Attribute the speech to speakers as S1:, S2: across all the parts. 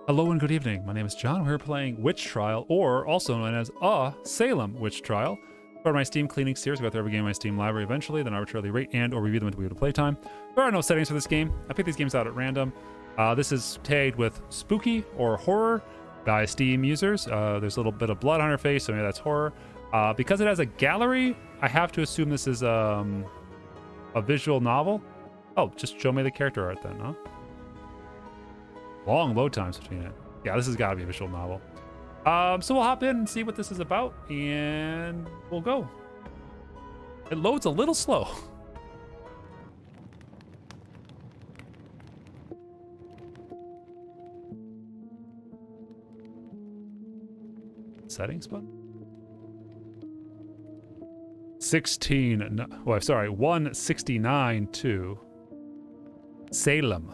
S1: Hello and good evening. My name is John. We're playing Witch Trial, or also known as Salem Witch Trial. For my Steam cleaning series, I go through every game in my Steam library eventually, then arbitrarily rate and or review them until we go to playtime. There are no settings for this game. I pick these games out at random. This is tagged with spooky or horror by Steam users. There's a little bit of blood on her face, so maybe that's horror. Because it has a gallery, I have to assume this is a visual novel. Oh, just show me the character art then, huh? Long load times between it. Yeah, this has got to be a visual novel. So we'll hop in and see what this is about, and we'll go. It loads a little slow. Settings button? 169 to Salem.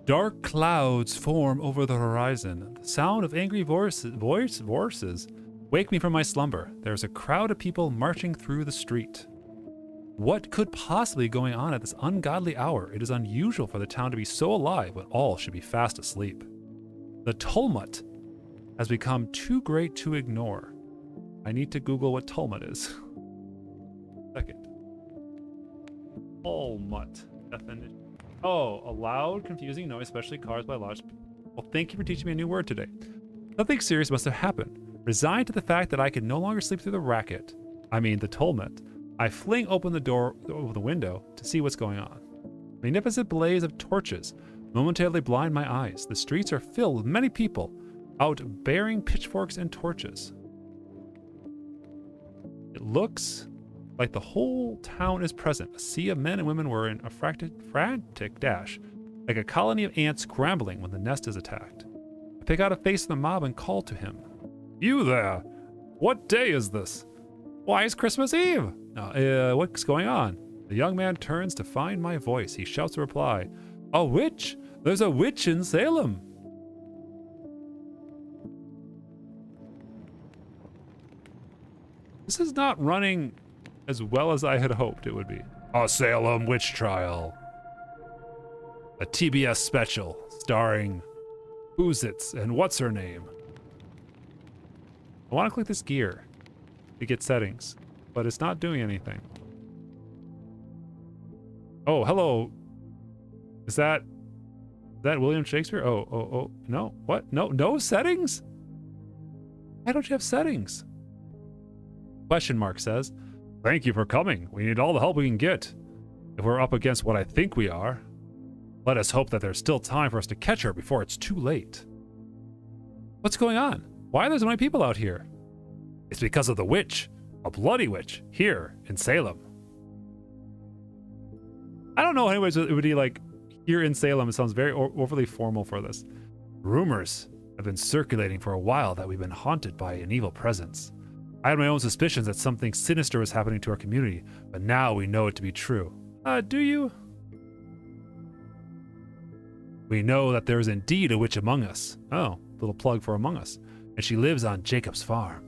S1: Dark clouds form over the horizon. The sound of angry voices wake me from my slumber. There's a crowd of people marching through the street. What could possibly be going on at this ungodly hour? It is unusual for the town to be so alive when all should be fast asleep. The tumult has become too great to ignore. I need to Google what tumult is. Second. Tumult. Definition. Oh, a loud, confusing noise, especially caused by large people. Well, thank you for teaching me a new word today. Something serious must have happened. Resigned to the fact that I could no longer sleep through the racket, the tumult, I fling open the door over the window to see what's going on. A magnificent blaze of torches momentarily blind my eyes. The streets are filled with many people out bearing pitchforks and torches. It looks like the whole town is present. A sea of men and women were in a frantic dash, like a colony of ants scrambling when the nest is attacked. I pick out a face in the mob and call to him. You there! What day is this? Why, it's Christmas Eve! What's going on? The young man turns to find my voice. He shouts a reply. A witch! There's a witch in Salem! This is not running as well as I had hoped it would be. A Salem Witch Trial. A TBS special starring Boozits and what's her name. I want to click this gear to get settings, but it's not doing anything. Oh, hello. Is that William Shakespeare? Oh, no. What? No settings? Why don't you have settings? Question mark says, thank you for coming. We need all the help we can get. If we're up against what I think we are, let us hope that there's still time for us to catch her before it's too late. What's going on? Why are there so many people out here? It's because of the witch, a bloody witch, here in Salem. I don't know anyways, it would be like, here in Salem, it sounds very overly formal for this. Rumors have been circulating for a while that we've been haunted by an evil presence. I had my own suspicions that something sinister was happening to our community, but now we know it to be true. Do you? We know that there is indeed a witch among us. Oh, little plug for Among Us. And she lives on Jacob's farm.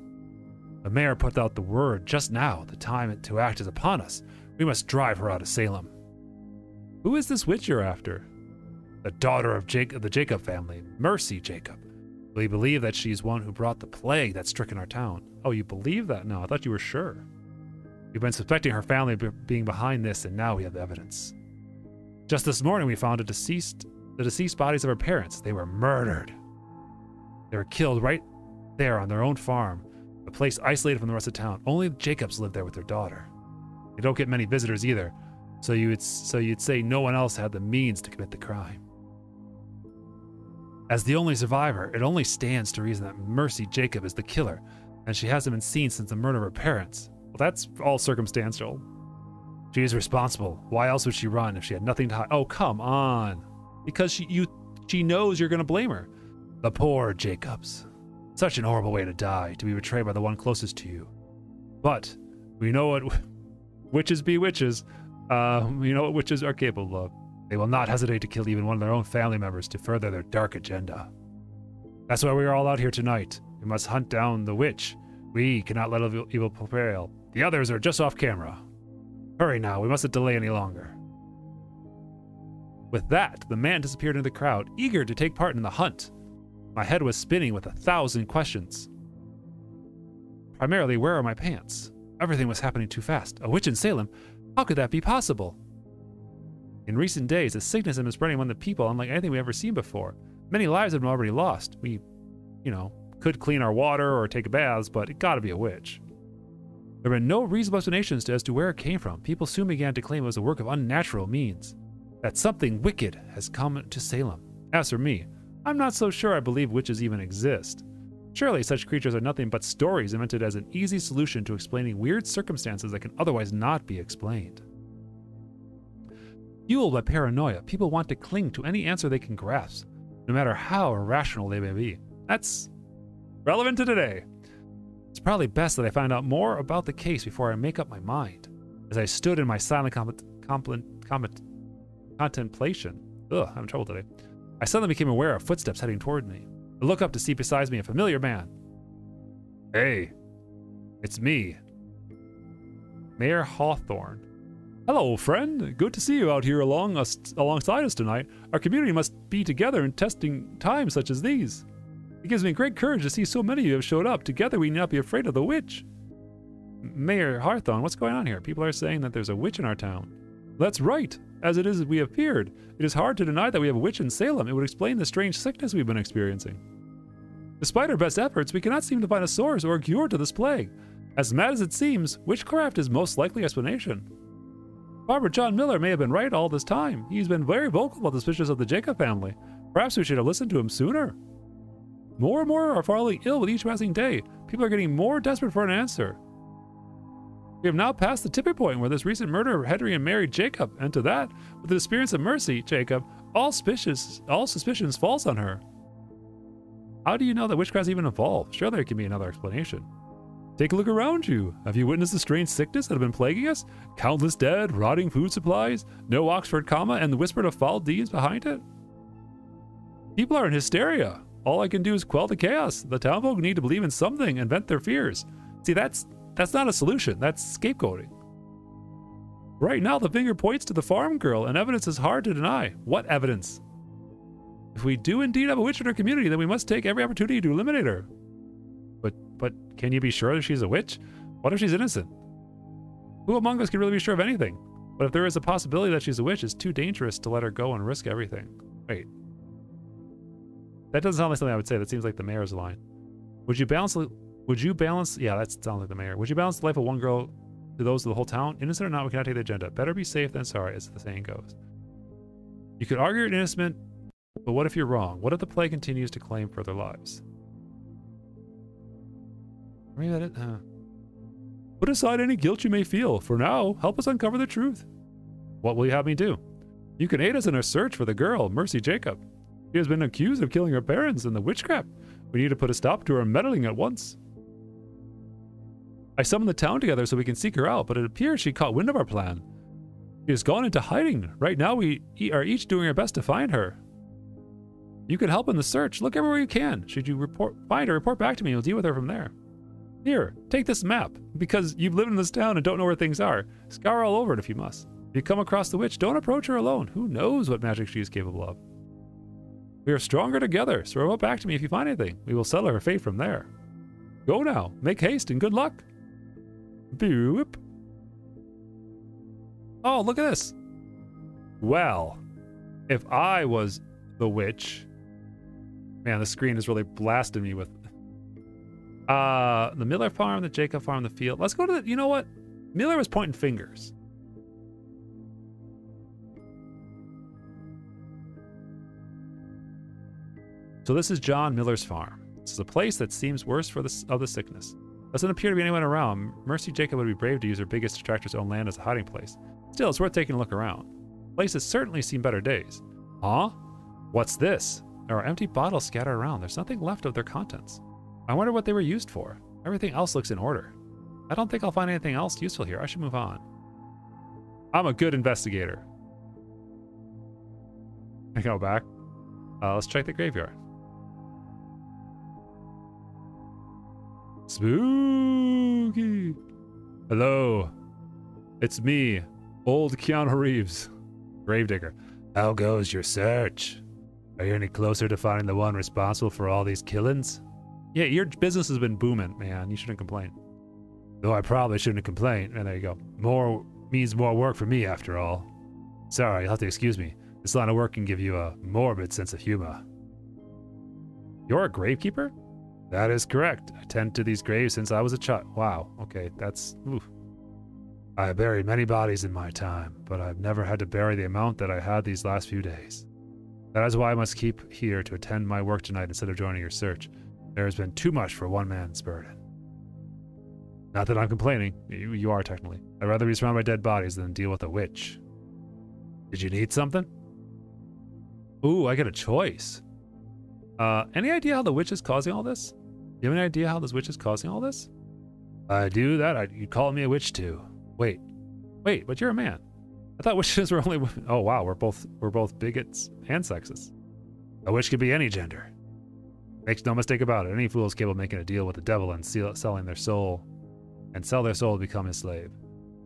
S1: The mayor put out the word just now. The time to act is upon us. We must drive her out of Salem. Who is this witch you're after? The daughter of the Jacob family, Mercy Jacob. We believe that she's one who brought the plague that's stricken our town. Oh, you believe that? No, I thought you were sure. We've been suspecting her family being behind this, and now we have evidence. Just this morning, we found the deceased bodies of her parents. They were murdered. They were killed right there on their own farm, a place isolated from the rest of town. Only the Jacobs live there with their daughter. They don't get many visitors either, so you'd say no one else had the means to commit the crime. As the only survivor, it only stands to reason that Mercy Jacob is the killer, and she hasn't been seen since the murder of her parents. Well, that's all circumstantial. She is responsible. Why else would she run if she had nothing to hide? Oh, come on. Because she knows you're going to blame her. The poor Jacobs. Such an horrible way to die, to be betrayed by the one closest to you. But we know what witches be witches. We know what witches are capable of. They will not hesitate to kill even one of their own family members to further their dark agenda. That's why we are all out here tonight. We must hunt down the witch. We cannot let evil prevail. The others are just off camera. Hurry now, we mustn't delay any longer. With that, the man disappeared into the crowd, eager to take part in the hunt. My head was spinning with 1,000 questions. Primarily, where are my pants? Everything was happening too fast. A witch in Salem? How could that be possible? In recent days, a sickness has been spreading among the people unlike anything we've ever seen before. Many lives have been already lost. We, could clean our water or take baths, but it gotta be a witch. There were no reasonable explanations as to where it came from. People soon began to claim it was a work of unnatural means. That something wicked has come to Salem. As for me, I'm not so sure I believe witches even exist. Surely such creatures are nothing but stories invented as an easy solution to explaining weird circumstances that can otherwise not be explained. Fueled by paranoia, people want to cling to any answer they can grasp, no matter how irrational they may be. That's relevant to today. It's probably best that I find out more about the case before I make up my mind. As I stood in my silent contemplation, I'm having trouble today, I suddenly became aware of footsteps heading toward me. I look up to see beside me a familiar man. Hey, it's me, Mayor Hawthorne. Hello, friend. Good to see you out here alongside us tonight. Our community must be together in testing times such as these. It gives me great courage to see so many of you have showed up. Together we need not be afraid of the witch. Mayor Hawthorne, what's going on here? People are saying that there's a witch in our town. That's right. As it is, we have feared. It is hard to deny that we have a witch in Salem. It would explain the strange sickness we've been experiencing. Despite our best efforts, we cannot seem to find a source or a cure to this plague. As mad as it seems, witchcraft is most likely explanation. Farmer John Miller may have been right all this time. He's been very vocal about the suspicions of the Jacob family. Perhaps we should have listened to him sooner. More and more are falling ill with each passing day. People are getting more desperate for an answer. We have now passed the tipping point where this recent murder of Henry and Mary Jacob, and to that, with the disappearance of Mercy Jacob, all suspicions falls on her. How do you know that witchcraft even evolved? Sure, there can be another explanation. Take a look around you. Have you witnessed the strange sickness that have been plaguing us? Countless dead, rotting food supplies, no Oxford comma, and the whisper of foul deeds behind it? People are in hysteria. All I can do is quell the chaos. The townfolk need to believe in something and vent their fears. See, that's not a solution. That's scapegoating. Right now, the finger points to the farm girl, and evidence is hard to deny. What evidence? If we do indeed have a witch in our community, then we must take every opportunity to eliminate her. But can you be sure that she's a witch? What if she's innocent? Who among us can really be sure of anything? But if there is a possibility that she's a witch, it's too dangerous to let her go and risk everything. Wait. That doesn't sound like something I would say. That seems like the mayor's line. Would you balance, yeah, that sounds like the mayor. Would you balance the life of one girl to those of the whole town? Innocent or not, we cannot take the agenda. Better be safe than sorry, as the saying goes. You could argue you're innocent, but what if you're wrong? What if the plague continues to claim further lives? Maybe that it, Put aside any guilt you may feel. For now, help us uncover the truth. What will you have me do? You can aid us in our search for the girl, Mercy Jacob. She has been accused of killing her parents in the witchcraft. We need to put a stop to her meddling at once. I summoned the town together so we can seek her out, but it appears she caught wind of our plan. She has gone into hiding. Right now we are each doing our best to find her. You can help in the search. Look everywhere you can. Should you find her, report back to me and we'll deal with her from there. Here, take this map. Because you've lived in this town and don't know where things are, scour all over it if you must. If you come across the witch, don't approach her alone. Who knows what magic she is capable of? We are stronger together, so report back to me if you find anything. We will settle her fate from there. Go now. Make haste and good luck. Boop. Oh, look at this. Well, if I was the witch... Man, the screen is really blasting me with... the Miller farm, the Jacob farm, the field. Let's go to the... You know what? Miller was pointing fingers. So this is John Miller's farm. This is a place that seems worse for the sickness. Doesn't appear to be anyone around. Mercy Jacob would be brave to use her biggest detractor's own land as a hiding place. Still, it's worth taking a look around. The place has certainly seen better days. Huh? What's this? There are empty bottles scattered around. There's nothing left of their contents. I wonder what they were used for. Everything else looks in order. I don't think I'll find anything else useful here. I should move on. I'm a good investigator. I go back. Let's check the graveyard. Spooky. Hello. It's me, old Keanu Reeves. Gravedigger. How goes your search? Are you any closer to finding the one responsible for all these killings? Yeah, your business has been booming, man. You shouldn't complain. Though I probably shouldn't complain. And there you go. More means more work for me, after all. Sorry, you'll have to excuse me. This line of work can give you a morbid sense of humor. You're a gravekeeper? That is correct. I tend to these graves since I was a child. Wow, okay, that's... Oof. I have buried many bodies in my time, but I've never had to bury the amount that I had these last few days. That is why I must keep here to attend my work tonight instead of joining your search. There has been too much for one man's burden. Not that I'm complaining. You are technically. I'd rather be surrounded by dead bodies than deal with a witch. Did you need something? Ooh, I get a choice. Any idea how the witch is causing all this? Do you have any idea how this witch is causing all this? I do that. You'd call me a witch too. Wait, but you're a man. I thought witches were only women. Oh wow, we're both bigots and sexists. A witch could be any gender. Makes no mistake about it. Any fool is capable of making a deal with the devil and selling their soul, and sell their soul to become his slave.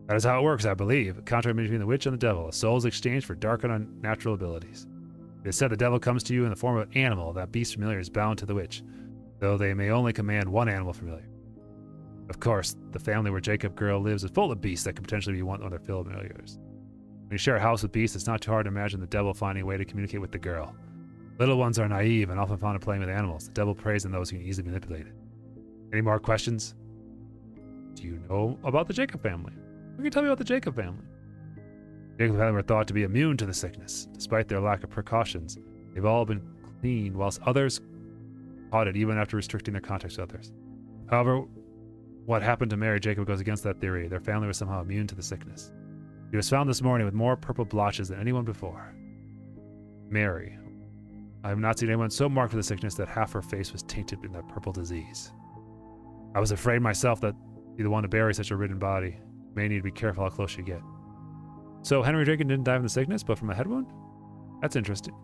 S1: That is how it works, I believe. A contract between the witch and the devil. A soul is exchanged for dark and unnatural abilities. It is said the devil comes to you in the form of an animal. That beast familiar is bound to the witch, though they may only command one animal familiar. Of course, the family where Jacob girl lives is full of beasts that could potentially be one of their familiars. When you share a house with beasts, it's not too hard to imagine the devil finding a way to communicate with the girl. Little ones are naive and often found in playing with animals. The devil preys on those who can easily manipulate it. Any more questions? Do you know about the Jacob family? What can you tell me about the Jacob family? The Jacob family were thought to be immune to the sickness. Despite their lack of precautions, they've all been clean, whilst others caught it even after restricting their contacts with others. However, what happened to Mary Jacob goes against that theory. Their family was somehow immune to the sickness. She was found this morning with more purple blotches than anyone before. Mary. I have not seen anyone so marked with the sickness that half her face was tainted in that purple disease. I was afraid myself that you'd be the one to bury such a ridden body. You may need to be careful how close you get. So Henry Jacob didn't die from the sickness, but from a head wound? That's interesting.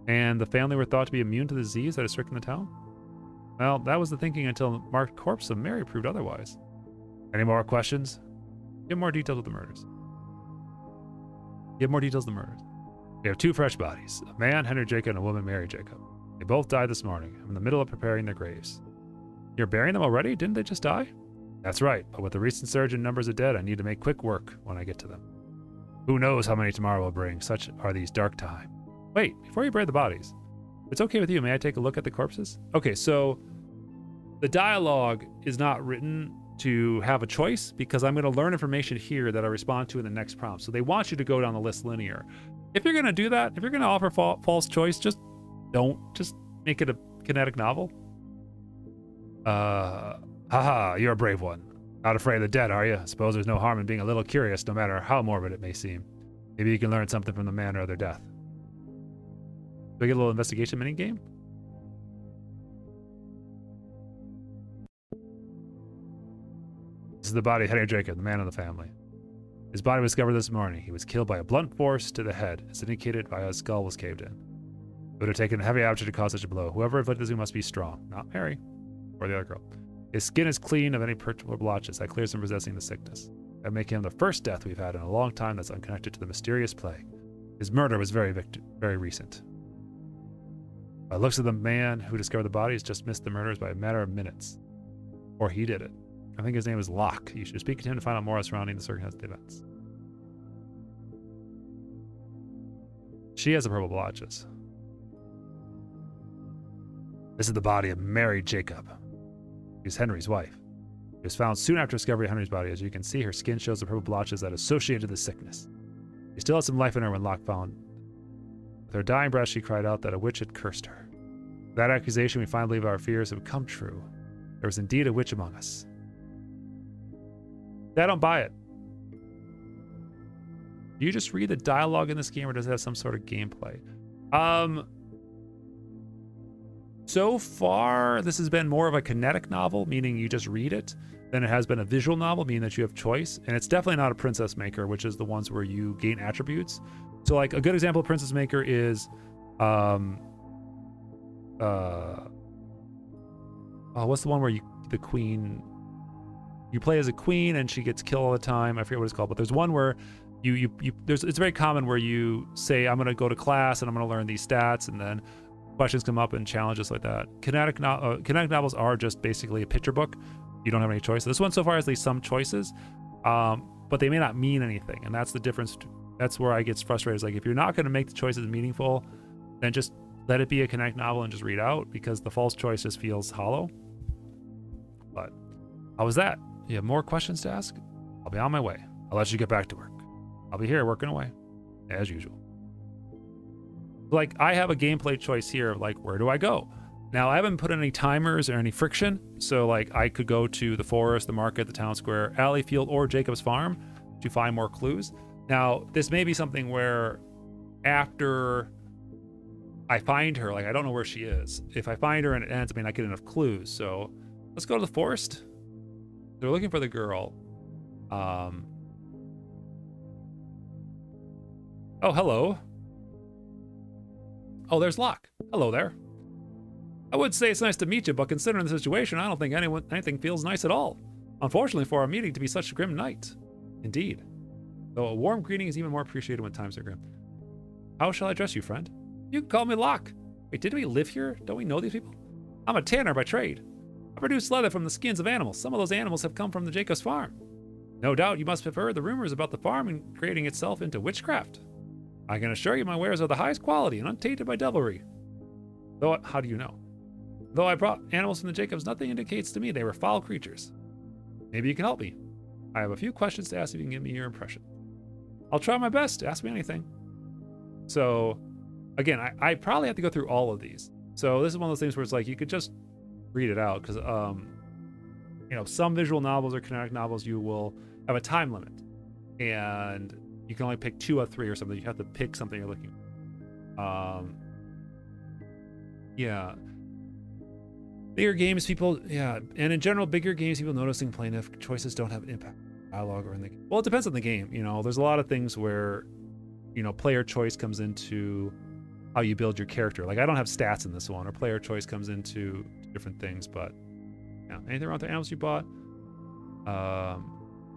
S1: And the family were thought to be immune to the disease that has stricken the town? Well, that was the thinking until the marked corpse of Mary proved otherwise. Any more questions? Give more details of the murders. Give more details of the murders. We have two fresh bodies. A man, Henry Jacob, and a woman, Mary Jacob. They both died this morning. I'm in the middle of preparing their graves. You're burying them already? Didn't they just die? That's right, but with the recent surge in numbers of dead, I need to make quick work when I get to them. Who knows how many tomorrow will bring? Such are these dark times. Wait, before you bury the bodies, if it's okay with you, may I take a look at the corpses? Okay, so the dialogue is not written to have a choice because I'm going to learn information here that I respond to in the next prompt. So they want you to go down the list linear. If you're going to do that, if you're going to offer false choice, just make it a kinetic novel. Haha, you're a brave one. Not afraid of the dead, are you? I suppose there's no harm in being a little curious, no matter how morbid it may seem. Maybe you can learn something from the manner of their death. Do I get a little investigation minigame? This is the body of Henry Jacob, the man of the family. His body was discovered this morning. He was killed by a blunt force to the head, as indicated by how his skull was caved in. It would have taken a heavy object to cause such a blow. Whoever inflicted this must be strong, not Mary, or the other girl. His skin is clean of any purple blotches that clears him possessing the sickness. That make him the first death we've had in a long time that's unconnected to the mysterious plague. His murder was very recent. By the looks of the man who discovered the body, has just missed the murders by a matter of minutes. Or he did it. I think his name is Locke. You should speak to him to find out more surrounding the circumstances of the events. She has the purple blotches. This is the body of Mary Jacob. She's Henry's wife. She was found soon after discovery of Henry's body. As you can see, her skin shows the purple blotches that associated the sickness. She still had some life in her when Locke found. With her dying breath, she cried out that a witch had cursed her. With that accusation, we finally believe our fears have come true. There was indeed a witch among us. I don't buy it. Do you just read the dialogue in this game, or does it have some sort of gameplay? So far, this has been more of a kinetic novel, meaning you just read it, than it has been a visual novel, meaning that you have choice. And it's definitely not a Princess Maker, which is the ones where you gain attributes. So like a good example of Princess Maker is what's the one where the queen, you play as a queen and she gets killed all the time. I forget what it's called, but there's one where it's very common where you say, I'm going to go to class and I'm going to learn these stats, and then questions come up and challenges like that. Kinetic novels are just basically a picture book. You don't have any choice. This one so far has at least some choices, but they may not mean anything, and that's the difference. That's where I get frustrated. It's like, if you're not going to make the choices meaningful, then just let it be a kinetic novel and just read out, because the false choice just feels hollow. But how was that? You have more questions to ask? I'll be on my way. I'll let you get back to work. I'll be here working away, as usual. Like, I have a gameplay choice here of, like, where do I go? Now, I haven't put any timers or any friction, so, like, I could go to the forest, the market, the town square, alley field, or Jacob's farm to find more clues. Now, this may be something where after I find her, like, I don't know where she is. If I find her and it ends, I mean, I get enough clues. So let's go to the forest. They're looking for the girl. Oh, hello. Oh, there's Locke. Hello there. I would say it's nice to meet you, but considering the situation, I don't think anything feels nice at all. Unfortunately, for our meeting to be such a grim night. Indeed. Though a warm greeting is even more appreciated when times are grim. How shall I address you, friend? You can call me Locke. Wait, did we live here? Don't we know these people? I'm a tanner by trade. I produce leather from the skins of animals. Some of those animals have come from the Jacobs farm. No doubt you must have heard the rumors about the farm and creating itself into witchcraft. I can assure you my wares are the highest quality and untainted by devilry. Though, how do you know? Though I brought animals from the Jacobs, nothing indicates to me they were foul creatures. Maybe you can help me. I have a few questions to ask if you can give me your impression. I'll try my best. Ask me anything. So, again, I probably have to go through all of these. So this is one of those things where it's like, you could just read it out, because, you know, some visual novels or kinetic novels, you will have a time limit. And you can only pick 2 out of 3 or something. You have to pick something you're looking for. Yeah. Bigger games, people, yeah. And in general, bigger games, people noticing plaintiff choices don't have impact on dialogue or in the game. Well, it depends on the game. You know, there's a lot of things where, you know, player choice comes into how you build your character. Like, I don't have stats in this one, or player choice comes into different things, but yeah. Anything wrong with the animals you bought?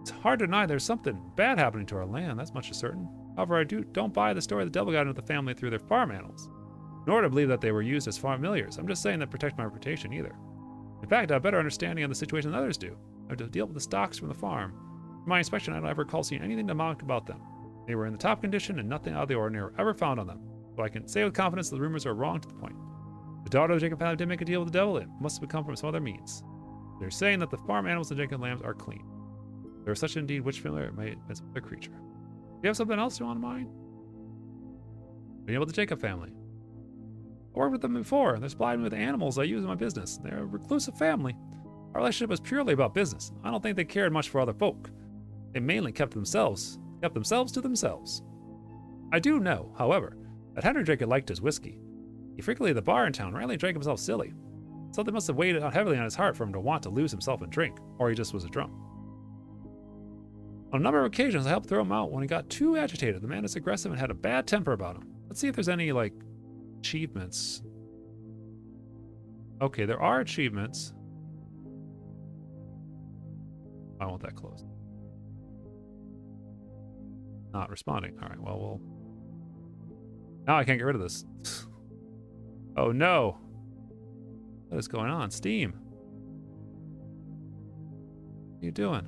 S1: It's hard to deny there's something bad happening to our land, that's much as certain. However, I don't buy the story the devil got into the family through their farm animals. Nor to believe that they were used as familiars. I'm just saying that protect my reputation either. In fact, I have a better understanding of the situation than others do. I have to deal with the stocks from the farm. From my inspection, I don't ever recall seeing anything demonic about them. They were in the top condition and nothing out of the ordinary ever found on them. So I can say with confidence the rumors are wrong to the point. The daughter of the Jacob family did make a deal with the devil. It must have come from some other means. They're saying that the farm animals and Jacob lambs are clean. There is such indeed witch familiar it may be some other creature. Do you have something else you want in mind? Being about the Jacob family. I worked with them before. They're supplied me with animals I use in my business. They're a reclusive family. Our relationship was purely about business. I don't think they cared much for other folk. They mainly kept themselves to themselves. I do know, however, that Henry Jacob liked his whiskey. He frequently at the bar in town rarely drank himself silly. Something must have weighed heavily on his heart for him to want to lose himself in drink, or he just was a drunk. On a number of occasions, I helped throw him out when he got too agitated. The man is aggressive and had a bad temper about him. Let's see if there's any, like, achievements. Okay, there are achievements. I want that closed. Not responding. All right, well, now I can't get rid of this. Oh no. What is going on? Steam. What are you doing?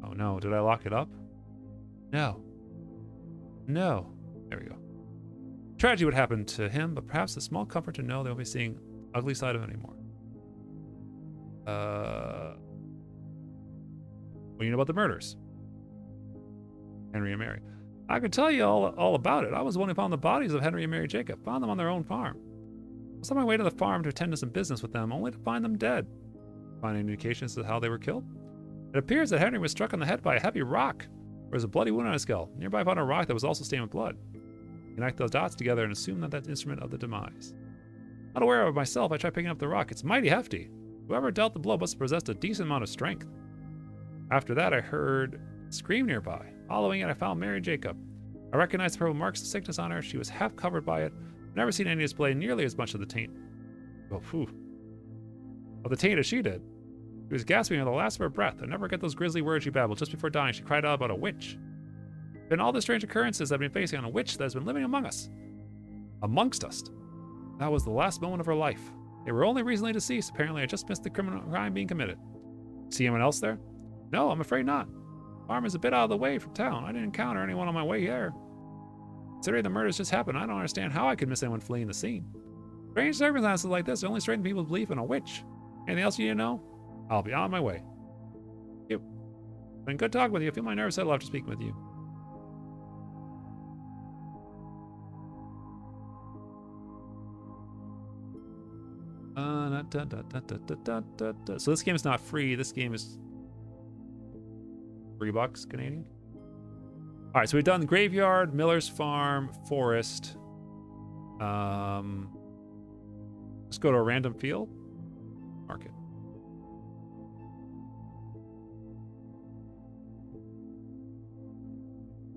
S1: Oh no, did I lock it up? No. No. There we go. Tragedy would happen to him, but perhaps a small comfort to know they won't be seeing the ugly side of him anymore. What do you know about the murders? Henry and Mary. I could tell you all about it. I was the one who found the bodies of Henry and Mary Jacob. Found them on their own farm. I was on my way to the farm to attend to some business with them, only to find them dead. Find any indications of how they were killed? It appears that Henry was struck on the head by a heavy rock. There was a bloody wound on his skull. Nearby found a rock that was also stained with blood. Connect those dots together and assume that that's the instrument of the demise. Not aware of it myself, I tried picking up the rock. It's mighty hefty. Whoever dealt the blow must have possessed a decent amount of strength. After that, I heard a scream nearby. Following it, I found Mary Jacob. I recognized the purple marks of sickness on her. She was half covered by it. I've never seen any display nearly as much of the taint. Oh, phew. Oh, the tainted she did. She was gasping on the last of her breath. I never get those grisly words she babbled. Just before dying, she cried out about a witch. Been all the strange occurrences I've been facing on a witch that has been living among us. Amongst us. That was the last moment of her life. They were only recently deceased. Apparently, I just missed the criminal crime being committed. See anyone else there? No, I'm afraid not. Farm is a bit out of the way from town. I didn't encounter anyone on my way here. Considering the murders just happened, I don't understand how I could miss anyone fleeing the scene. Strange circumstances like this only strengthen people's belief in a witch. Anything else you need to know? I'll be on my way. Thank you. It's been good talking with you. I feel my nerves settle after speaking with you. So this game is not free. This game is $3 Canadian. All right, so we've done the graveyard, Miller's Farm, forest. Let's go to a random field. Market.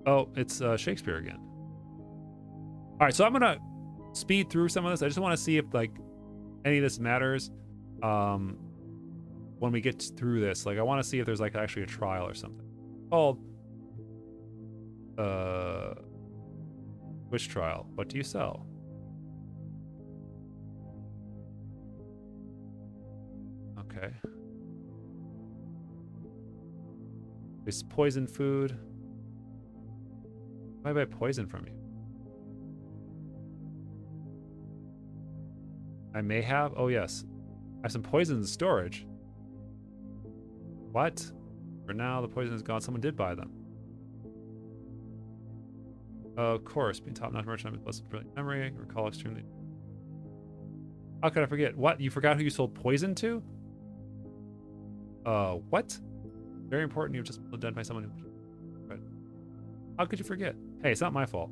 S1: Oh, it's Shakespeare again. All right, so I'm gonna speed through some of this. I just want to see if like any of this matters when we get through this. Like, I want to see if there's like actually a trial or something. Called witch trial. What do you sell? Okay. It's poison food. Why buy poison from you? I may have. Oh yes, I have some poison in storage. What? For now, the poison is gone. Someone did buy them. Of course, being top-notch merchant with blessed brilliant memory. Recall extremely. How could I forget? What? You forgot who you sold poison to? What? Very important. You've just been identified someone who. Right. How could you forget? Hey, it's not my fault.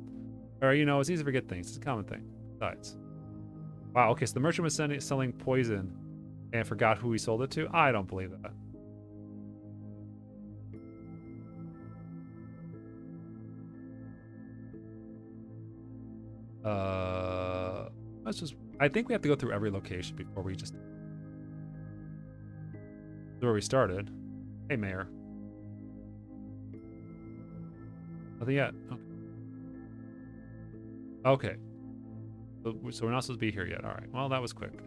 S1: Or you know, it's easy to forget things. It's a common thing. Besides. Wow. Okay, so the merchant was selling poison, and forgot who he sold it to. I don't believe that. Let's just. I think we have to go through every location before we just. Where we started. Hey, Mayor. Nothing yet. Okay. So we're not supposed to be here yet. All right. Well, that was quick.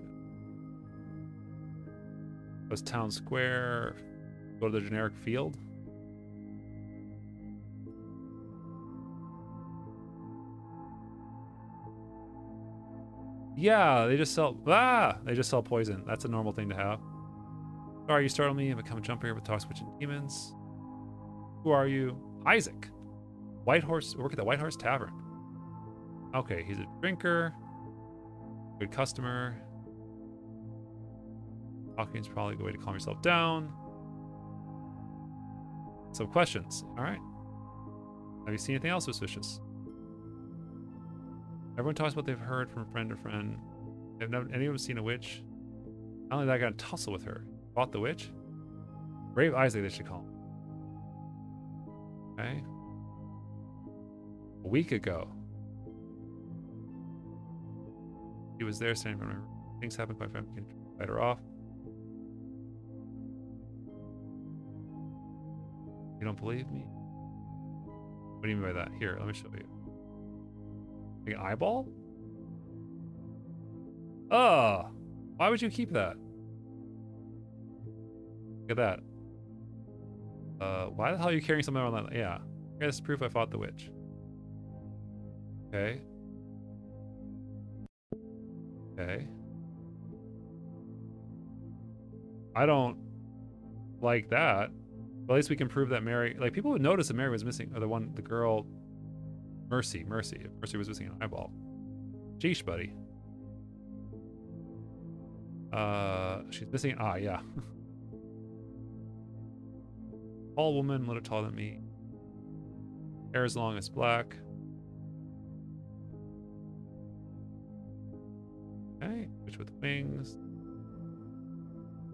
S1: That was Town Square. Go to the generic field. Yeah, they just sell. They just sell poison. That's a normal thing to have. Sorry, you startled me. I've become a jumper here with talks witch and demons. Who are you? Isaac. White Horse. Work at the White Horse Tavern. Okay, he's a drinker. Good customer. Talking's probably a good way to calm yourself down. Some questions. All right. Have you seen anything else suspicious? Everyone talks about they've heard from friend to friend. Have anyone seen a witch? Not only that, I got in a tussle with her. Bought the witch? Brave Isaac, they should call him. Okay. A week ago. He was there standing in front of her. Things happened, my friend can fight her off. You don't believe me? What do you mean by that? Here, let me show you. Like an eyeball? Oh, why would you keep that? Look at that. Why the hell are you carrying something around that? Yeah. Okay, this is proof I fought the witch. Okay. Okay. I don't like that. But at least we can prove that Mary, like, people would notice that Mary was missing, or the girl, Mercy was missing an eyeball. Sheesh, buddy. She's missing, yeah. Tall woman, a little taller than me. Hair as long as black. Okay, witch with wings.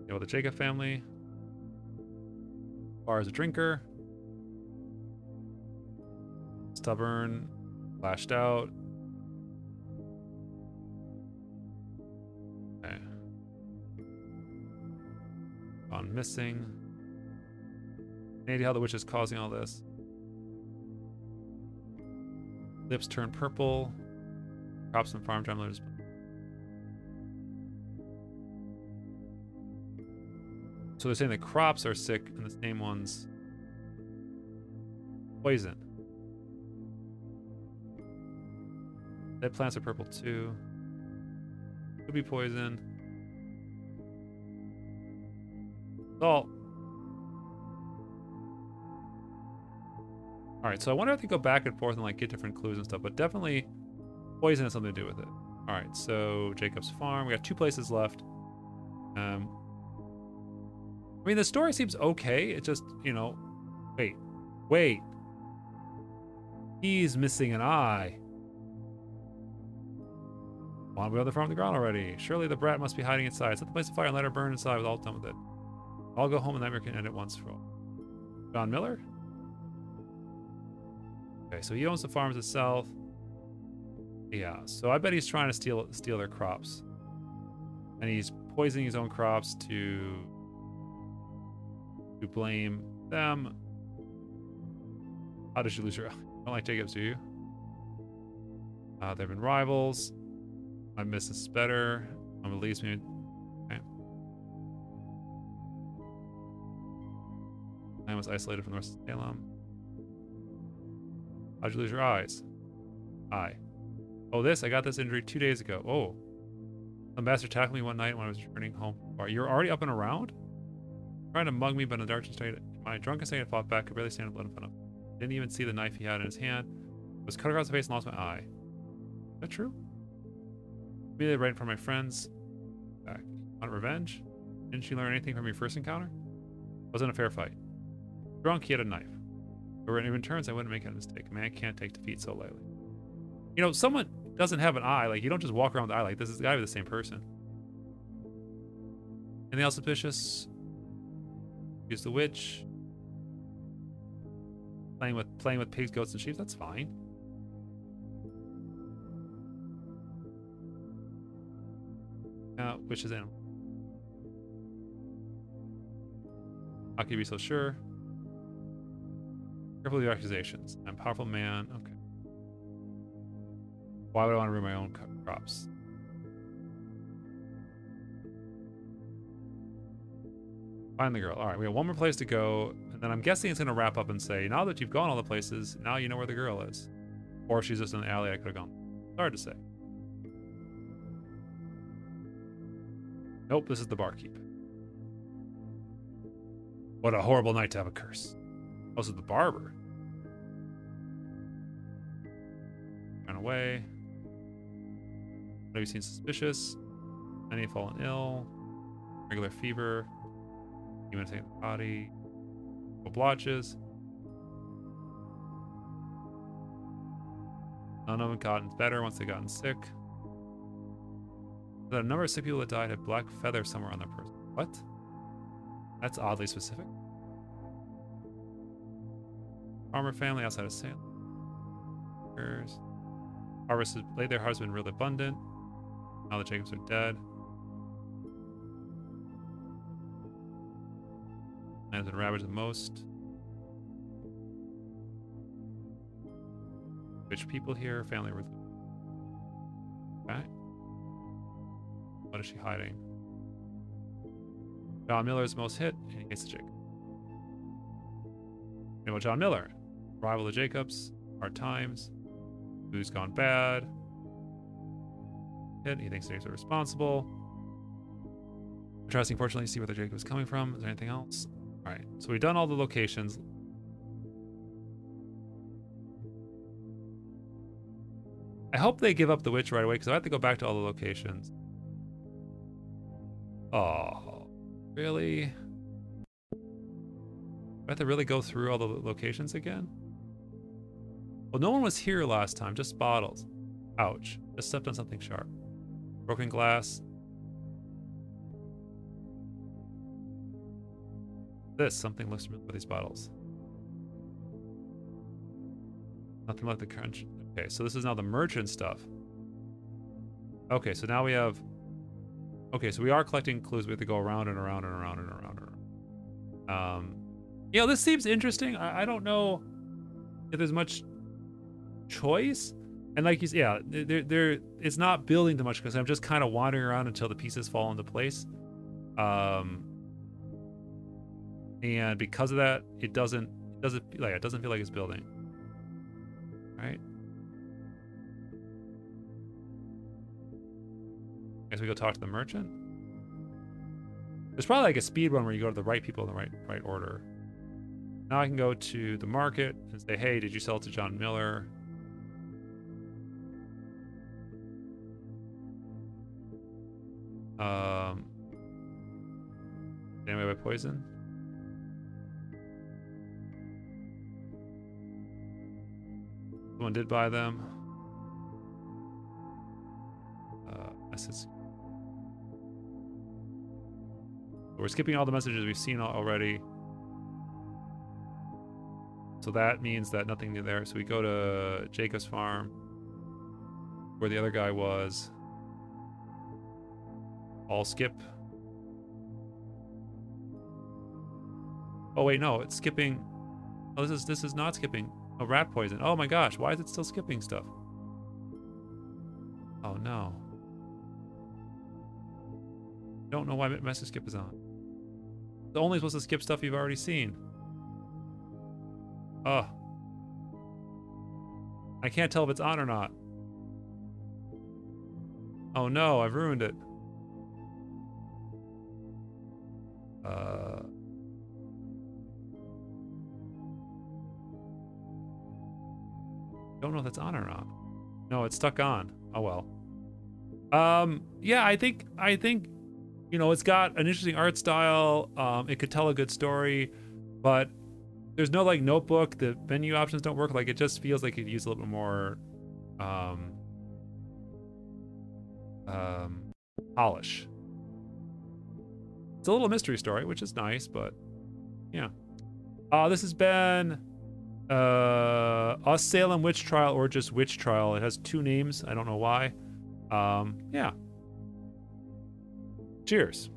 S1: You know, the Jacob family. Bar as a drinker. Stubborn. Lashed out. Okay. Someone missing. Any idea how the witch is causing all this? Lips turn purple. Crops and farm tremblers. So they're saying the crops are sick and the same ones poison. Dead plants are purple too. Could be poison. Salt. Alright, so I wonder if they go back and forth and like get different clues and stuff, but definitely poison has something to do with it. Alright, so Jacob's farm. We got 2 places left. I mean, the story seems okay. It just, you know, wait. He's missing an eye. Want to be on the farm on the ground already. Surely the brat must be hiding inside. Set the place on fire and let her burn inside with all done with it. I'll go home and nightmare can end at once for all. John Miller? Okay, so he owns the farms itself. Yeah, so I bet he's trying to steal their crops. And he's poisoning his own crops to blame them. How did you lose your... You don't like Jacobs, do you? They've been rivals. My business is better. I'm at least maybe... Okay. I was isolated from the rest of Salem. How'd you lose your eyes? Eye. Oh, this. I got this injury 2 days ago. Oh. The master tackled me one night when I was returning home. You're already up and around? Trying to mug me, but in the darkness state, my drunken state had fought back. Could barely stand up, blood in front of him. Didn't even see the knife he had in his hand. Was cut across the face and lost my eye. Is that true? Immediately right in front of my friends. Back. Want revenge? Didn't she learn anything from your first encounter? Wasn't a fair fight. Drunk, he had a knife. But when it returns, I wouldn't make a mistake. A man can't take defeat so lightly. You know, someone doesn't have an eye. Like, you don't just walk around with an eye like this. It's gotta be the same person. Anything else suspicious? Use the witch. Playing with pigs, goats, and sheep. That's fine. Witch is animal. How can you be so sure? Careful with your accusations. I'm a powerful man. Okay. Why would I want to ruin my own crops? Find the girl. All right, we have one more place to go, and then I'm guessing it's going to wrap up and say, now that you've gone all the places, now you know where the girl is. Or she's just in the alley I could have gone. It's hard to say. Nope, this is the barkeep. What a horrible night to have a curse. Oh, this is the barber. Ran away. What have you seen suspicious? Many have fallen ill. Regular fever. Human taking the body. Blotches. None of them gotten better once they gotten sick. The number of sick people that died had black feather somewhere on their person. What? That's oddly specific. Farmer family outside of Salem. Harvest laid their harvest been really abundant. Now the Jacobs are dead. Land has been ravaged the most. Rich people here, family worth. Okay. What is she hiding? John Miller is most hit, and he gets the Jacob. You know, John Miller, rival of the Jacobs, hard times, food's gone bad. Hit, he thinks they're responsible. Interesting, fortunately, to see where the Jacob is coming from. Is there anything else? All right, so we've done all the locations. I hope they give up the witch right away because I have to go back to all the locations. Oh, really? Do I have to really go through all the locations again? Well, no one was here last time, just bottles. Ouch, just stepped on something sharp. Broken glass. Something looks familiar with these bottles. Nothing like the crunch. Okay, so this is now the merchant stuff. Okay, so now we have... Okay, so we are collecting clues. We have to go around and around and around and around and around. You know, this seems interesting. I don't know if there's much choice. And like you said, yeah, it's not building too much because I'm just kind of wandering around until the pieces fall into place. And because of that, it doesn't feel like it's building. Right? Guess we go talk to the merchant. There's probably like a speed run where you go to the right people in the right order. Now I can go to the market and say, hey, did you sell it to John Miller? Anyway, by poison. Someone did buy them. We're skipping all the messages we've seen already. So that means that nothing new there. So we go to Jacob's farm, where the other guy was. All skip. Oh wait, no, it's skipping. Oh, this is not skipping. Oh, rat poison. Oh my gosh, why is it still skipping stuff? Oh no. Don't know why message skip is on. It's only supposed to skip stuff you've already seen. Oh. I can't tell if it's on or not. Oh no, I've ruined it. Don't know if that's on or not. No, it's stuck on. Oh well. Yeah, I think you know, it's got an interesting art style. It could tell a good story, but there's no like notebook. The menu options don't work. Like it just feels like it could use a little bit more polish. It's a little mystery story, which is nice, but yeah. This has been a Salem witch trial, or just witch trial. It has 2 names. I don't know why. Yeah. Cheers.